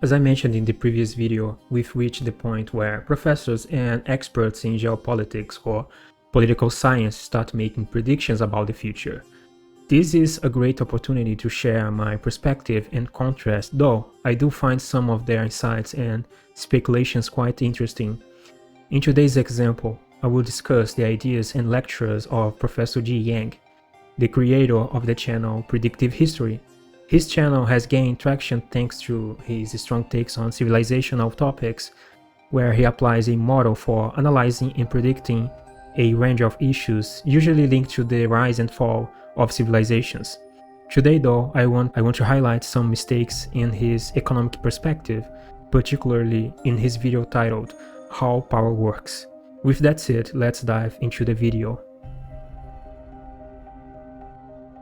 As I mentioned in the previous video, we've reached the point where professors and experts in geopolitics or political science start making predictions about the future. This is a great opportunity to share my perspective and contrast, though I do find some of their insights and speculations quite interesting. In today's example, I will discuss the ideas and lectures of Professor Ji Yang, the creator of the channel Predictive History. His channel has gained traction thanks to his strong takes on civilizational topics, where he applies a model for analyzing and predicting a range of issues, usually linked to the rise and fall of civilizations. Today though, I want to highlight some mistakes in his economic perspective, particularly in his video titled How Power Works. With that said, let's dive into the video.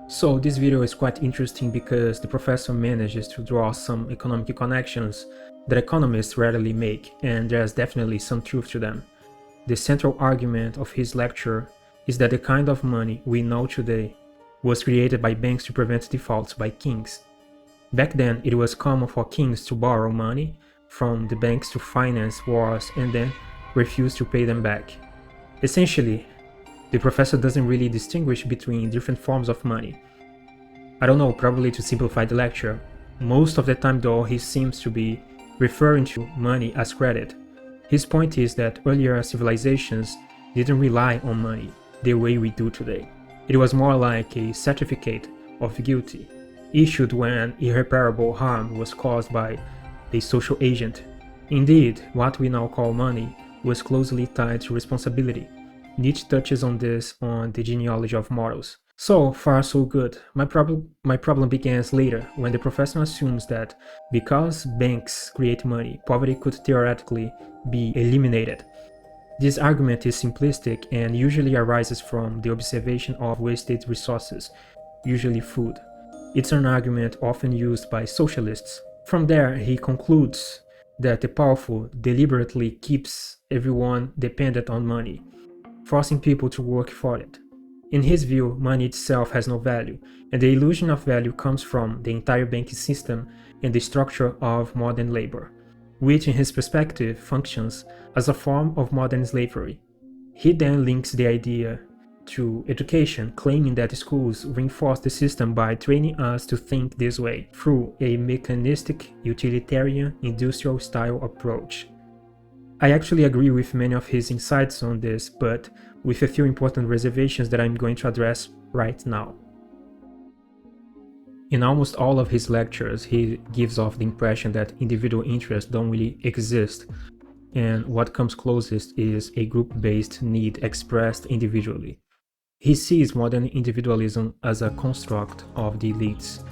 So this video is quite interesting because the professor manages to draw some economic connections that economists rarely make, and there's definitely some truth to them. The central argument of his lecture is that the kind of money we know today was created by banks to prevent defaults by kings. Back then, it was common for kings to borrow money from the banks to finance wars and then refuse to pay them back. Essentially, the professor doesn't really distinguish between different forms of money. I don't know, probably to simplify the lecture. Most of the time though, he seems to be referring to money as credit. His point is that earlier civilizations didn't rely on money the way we do today. It was more like a certificate of guilty, issued when irreparable harm was caused by a social agent. Indeed, what we now call money was closely tied to responsibility. Nietzsche touches on this on The Genealogy of Morals. So far so good. My problem begins later, when the professor assumes that because banks create money, poverty could theoretically be eliminated. This argument is simplistic and usually arises from the observation of wasted resources, usually food. It's an argument often used by socialists. From there, he concludes that the powerful deliberately keeps everyone dependent on money, forcing people to work for it. In his view, money itself has no value, and the illusion of value comes from the entire banking system and the structure of modern labor, which in his perspective functions as a form of modern slavery. He then links the idea to education, claiming that schools reinforce the system by training us to think this way through a mechanistic, utilitarian, industrial-style approach. I actually agree with many of his insights on this, but with a few important reservations that I'm going to address right now. In almost all of his lectures, he gives off the impression that individual interests don't really exist, and what comes closest is a group-based need expressed individually. He sees modern individualism as a construct of the elites.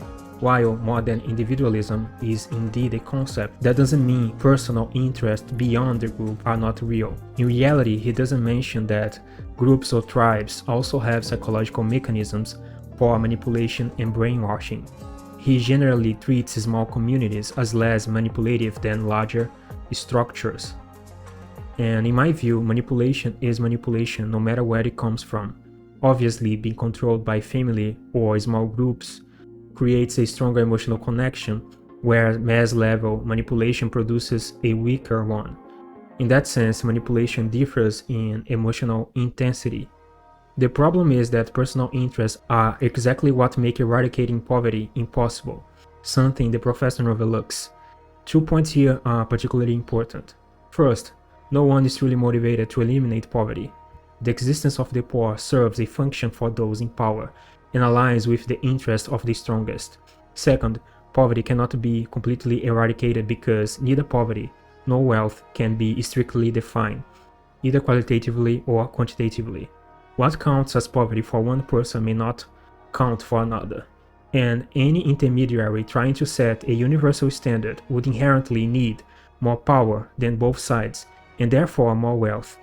While modern individualism is indeed a concept, that doesn't mean personal interests beyond the group are not real. In reality, he doesn't mention that groups or tribes also have psychological mechanisms for manipulation and brainwashing. He generally treats small communities as less manipulative than larger structures. And in my view, manipulation is manipulation no matter where it comes from. Obviously, being controlled by family or small groups creates a stronger emotional connection, where mass-level manipulation produces a weaker one. In that sense, manipulation differs in emotional intensity. The problem is that personal interests are exactly what make eradicating poverty impossible, something the professor overlooks. 2 points here are particularly important. First, no one is truly motivated to eliminate poverty. The existence of the poor serves a function for those in power and aligns with the interests of the strongest. Second, poverty cannot be completely eradicated because neither poverty nor wealth can be strictly defined, either qualitatively or quantitatively. What counts as poverty for one person may not count for another, and any intermediary trying to set a universal standard would inherently need more power than both sides, and therefore more wealth.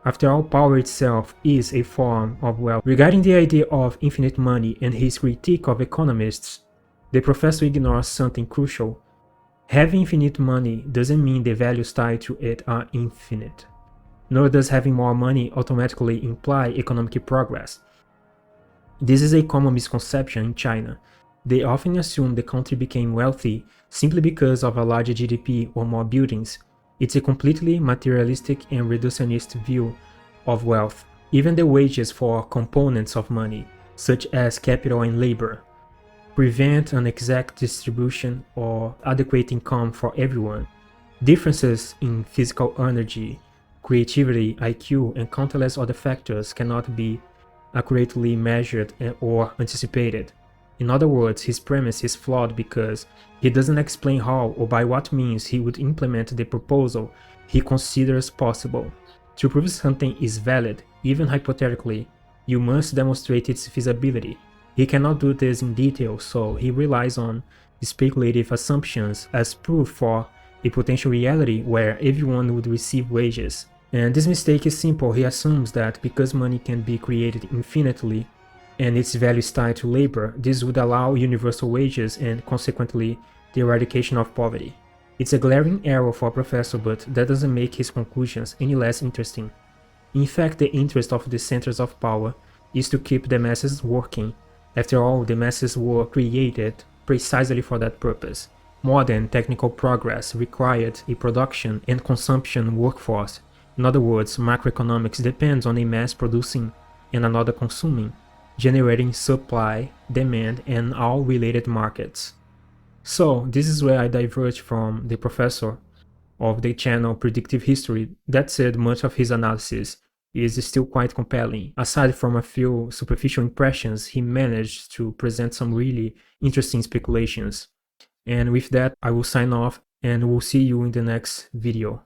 After all, power itself is a form of wealth. Regarding the idea of infinite money and his critique of economists, the professor ignores something crucial. Having infinite money doesn't mean the values tied to it are infinite. Nor does having more money automatically imply economic progress. This is a common misconception in China. They often assume the country became wealthy simply because of a larger GDP or more buildings. It's a completely materialistic and reductionist view of wealth. Even the wages for components of money, such as capital and labor, prevent an exact distribution or adequate income for everyone. Differences in physical energy, creativity, IQ, and countless other factors cannot be accurately measured or anticipated. In other words, his premise is flawed because he doesn't explain how or by what means he would implement the proposal he considers possible. To prove something is valid, even hypothetically, you must demonstrate its feasibility. He cannot do this in detail, so he relies on speculative assumptions as proof for a potential reality where everyone would receive wages. And this mistake is simple. He assumes that because money can be created infinitely and its value is tied to labor, this would allow universal wages and consequently the eradication of poverty. It's a glaring error for a professor, but that doesn't make his conclusions any less interesting. In fact, the interest of the centers of power is to keep the masses working. After all, the masses were created precisely for that purpose. Modern technical progress required a production and consumption workforce. In other words, macroeconomics depends on a mass producing and another consuming, generating supply, demand, and all related markets. So, this is where I diverge from the professor of the channel Predictive History. That said, much of his analysis is still quite compelling. Aside from a few superficial impressions, he managed to present some really interesting speculations. And with that, I will sign off and we'll see you in the next video.